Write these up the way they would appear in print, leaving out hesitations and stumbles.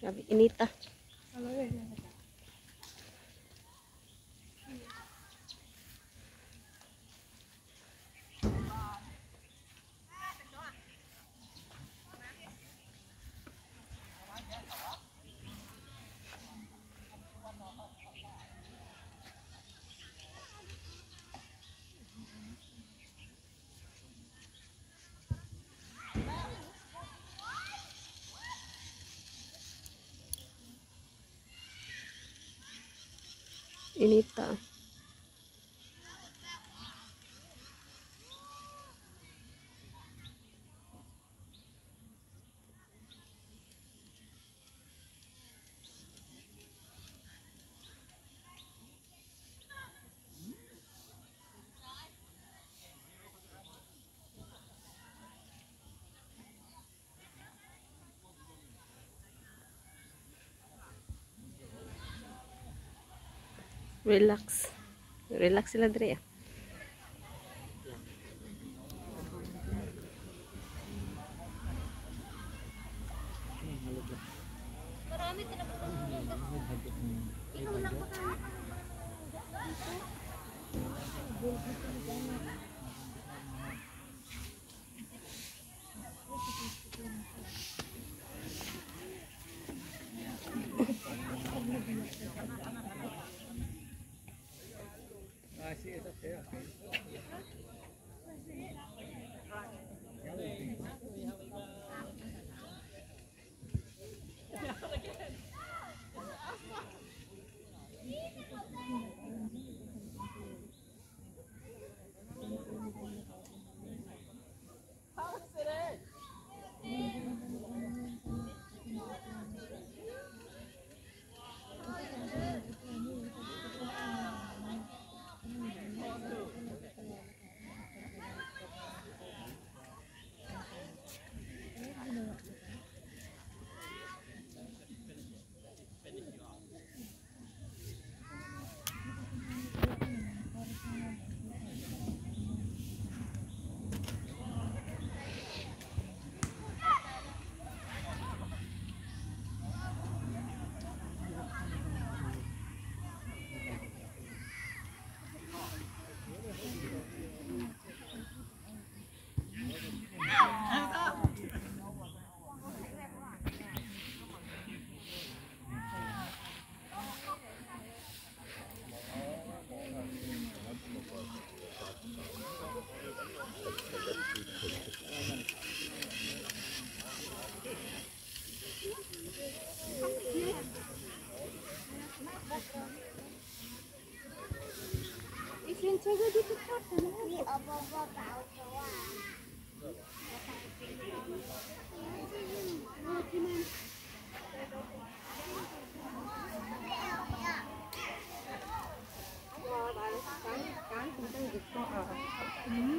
Grabe, inita. Inita. Relax. Relax sila dire. Marami ka na po. Ikaw lang pa kami.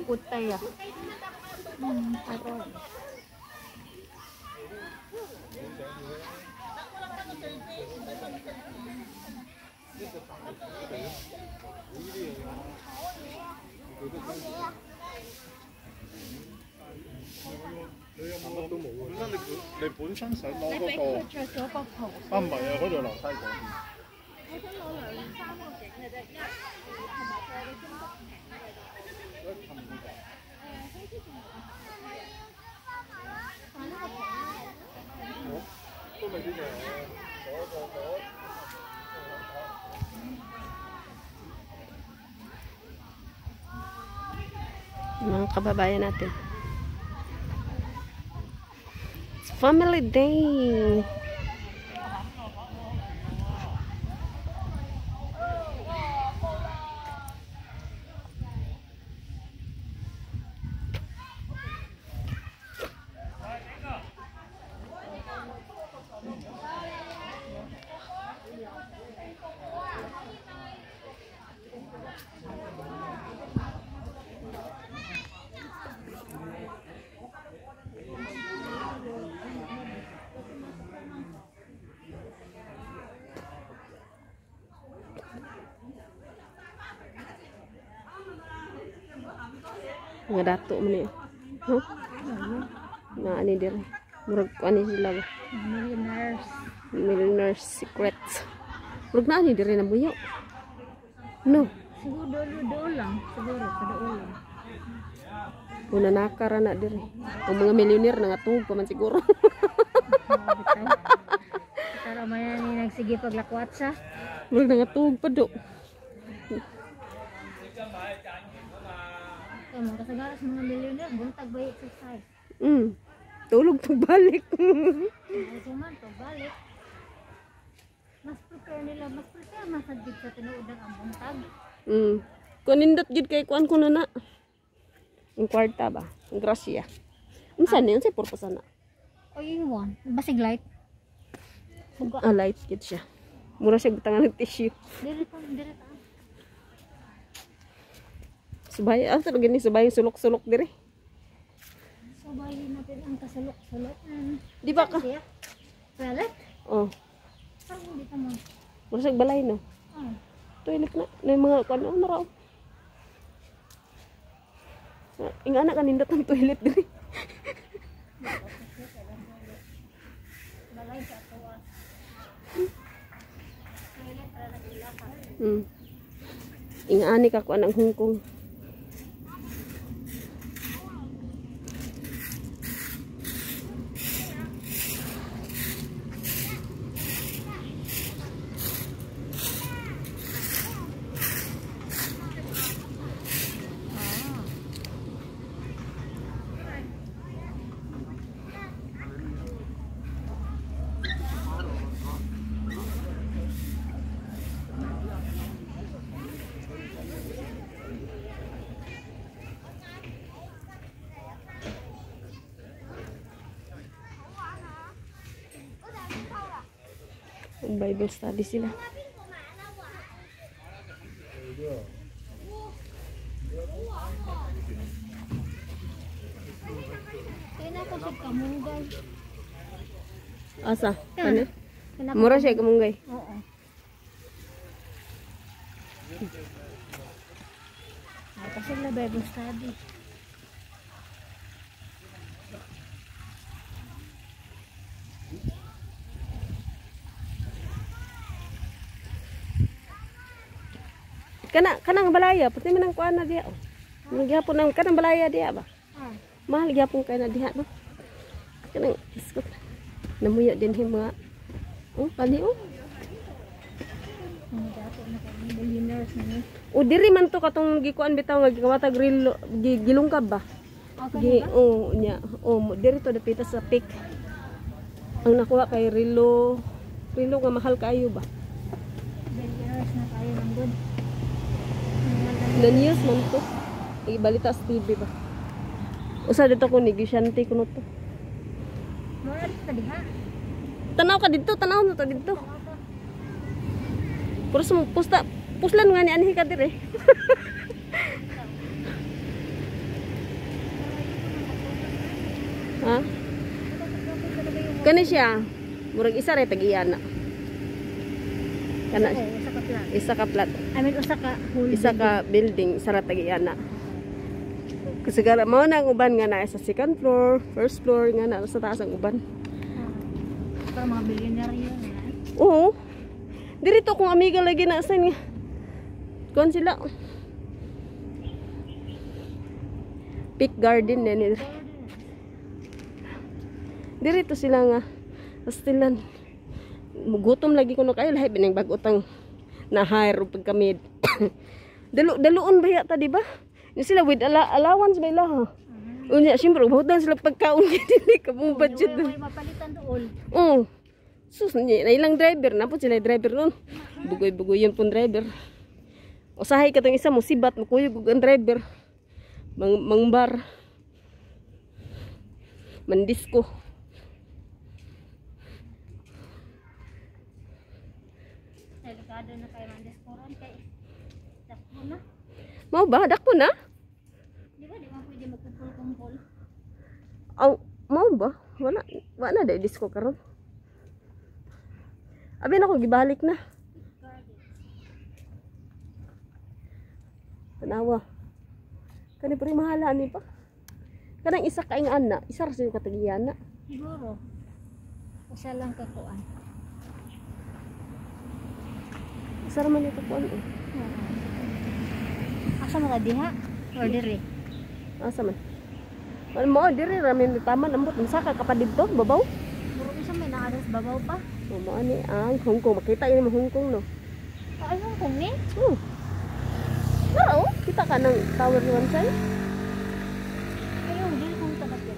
Putay ah. Mga kababayan natin. It's family day. Mga dato man eh. Huh? Na ani dire. Murag ko ani sila ba? Millionaires. Millionaire's Secrets. Murag na ani diri na buyo. No. Siguro doon lang. Siguro sa doon lang. Una nakara na diri. Ang mga millionaire nangatug pa man siguro. Tara man ni nagsige paglakwat sa. Murag nangatug pa do. Kaya mga kasagaras mga millionaire, buntag ba exercise? Tulog tong balik. Suman to, balik. Mas prepare masagid sa tinuod ang buntag. Kung nindot gid kay kuan ko na. Ang kwarta ba? Ang grasya. Unsa ni unsay purpose na? O yung one, basig light. Buga. Light gid siya. Mura siya butangan ng tissue. Dire ta. Subay, sa gini subay sulok-sulok dire. Sabayin natin ang kasulok-sulok. Di ba ka? Toilet? Oh, Parang hindi ka mo. mura siya balay no. Oh. Toilet na. Na mga kuan na raw. Inga anak kanindot ang toilet dire. Balay sa tuwa. Toilet para nagilaka. Inga ani ka kuan ang Hong Kong. Bible study sila. Kaya na ko sa kamunggay. Asa? Kani? Kaya Mura siya kamunggay. Oo. Kasi na Bible study. Kanang balaya, pati man ang kuan na diha. Nagyapon nang kanang balaya diha ba? Mahal gyapon kay na diha no. Kanang iskot. Namuya din him mga kani Mga dato na kami millionaires na ni. O diri man to katong gikuan bitaw nga gikamata grill gilungkab ba? Okay ba? Nya. Diri to dapita sa peak. Ang nakuha kay Rilo nga mahal kaayo ba? Millionaires na tayo ng good. Na news man to. Ibalita sa TV ba? Usa dito ko negosyante kuno to. Mura dito diha. Tanaw ka dito, tanaw mo to dito. Pero sa puslan nga ni anhi ka dire. Ha? Kani siya. Murag isa ra tag-iyana. Kana siya. Usa ka plan. Isa ka flat. I mean usa ka whole. Isa ka building, isa ra tag-iyana. Kasi gara mao na ang uban nga na sa second floor, first floor nga na sa taas ang uban. Para mga billionaire yun. Oo. Dirito kung amiga lagi na sa nga. Kuan sila. Peak Garden na nila. Dirito sila nga. Pastilan. Gutom lagi ko no kayo lahi binang bagutang na hire pag kami. Daluon ba yata di ba? Ni sila with allowance ba ila ha? Unya syempre ubahutan sila pagkaon dili ka mo budget. May mapalitan doon. Oo. Sus, na ilang driver na po sila driver nun. Bugoy-bugoy yun pong driver. Usahay ka itong isa mo, sibat, makuyog ang driver. Mangbar. Mandisko. Delikado na kayo mandiskoran kay dakpo na. Mau ba? Dako na? Di ba? Di ba pwede magkumpul-kumpul? Aw, mau ba? Wala na dahil disco karon. Abi na ko gibalik na. Tanawa. Kani pari mahala ni pa. Kanang isa ka ing ana, isa ra sa katagiyana. Siguro. Usa lang kakuan. Isa raman yung kapuan eh. Asa mga diha? Or diri? Asa man? Ano mo, diri ramin taman ambot masaka ka pa dito, babaw. Muro isa may naadas babaw pa. Mo ani ang Hong Kong, makita ini mo Hong Kong no. Ay, Hong Kong ni? Oo, kita ka ng tower ni Wansay. Ayun, dili kong tabakit.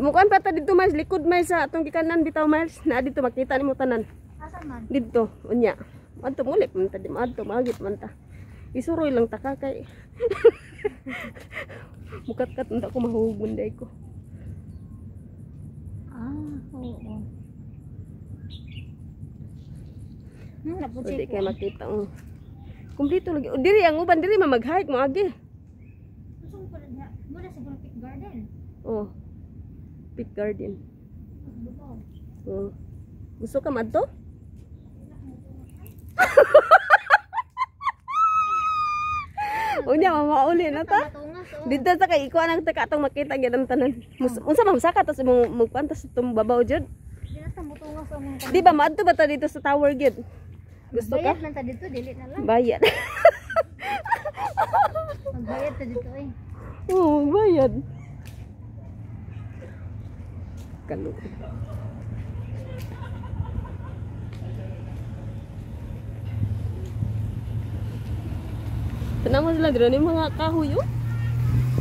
Mukan pa ta dito mas likod may sa atong gikanan bitaw miles na dito makita nimo tanan. Asa man? Dito unya. Adto mulik man ta di adto magit man ta. Isuroy lang ta ka kay. Mukat-kat nda ko mahugon day ko. Oo. Napot Hindi siya kay makita ang kumpleto lagi. O diri ang uban diri mamag-hike mo agi. Kusong pala niya. Muna sa Gulpit Garden. Oh. Pit Garden. Babaw. Oh. Gusto ka madto? Unya mamauli na ta. Matungas, oh. Dito sa kay ikuan ang taka atong makita gyud ang tanan. Unsa man saka tas mo magpantas tum babaw jud. Di na ta mutungas ang mga Di ba maadto ba ta dito sa tower gyud? Gusto ka? Bayad lang ta dito, dili na lang. Bayad. Magbayad ta dito eh. Oo, bayad. Kalo. Tanama sila dito yung mga kahoy oh.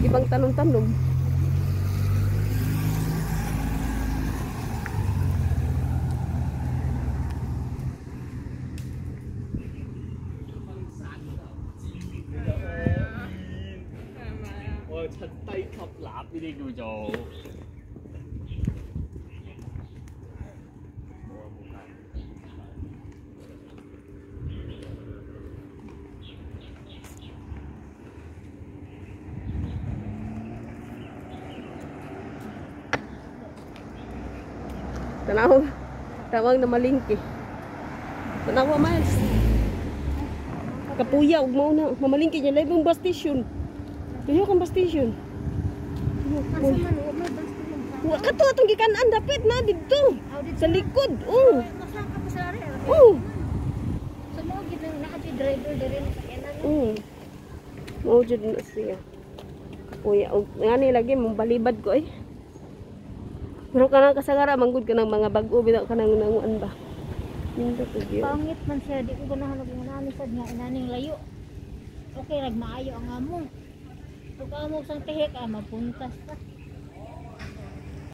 Ibang tanong-tanong. Ôi, thật tay khập lạp đi đi kêu chỗ. Tanaw. Tawag na malingki. Tanaw miles. Kapuya ug mao na mamalingki niya lain bus station. Tuyo kang bus station. Asa man, huwag may basta yung Wa kato atong gikanan dapat na didto. Sa likod. Oh. Masang ka pa sa area. Oh. So, mga ginang naka-driver diri na sa kanan. Mm. Mao jud na siya. Kapuya ug ngani lagi mong balibad ko ay. Pero kanang kasagara manggod ka ng mga bag-o bitaw kanang nanguan ba. Hindi ko gyud. Pangit man siya, di ko ganahan og nani sad nga inaning layo. Okay, rag maayo ang among. Ug amo sang tihik mapuntas pa.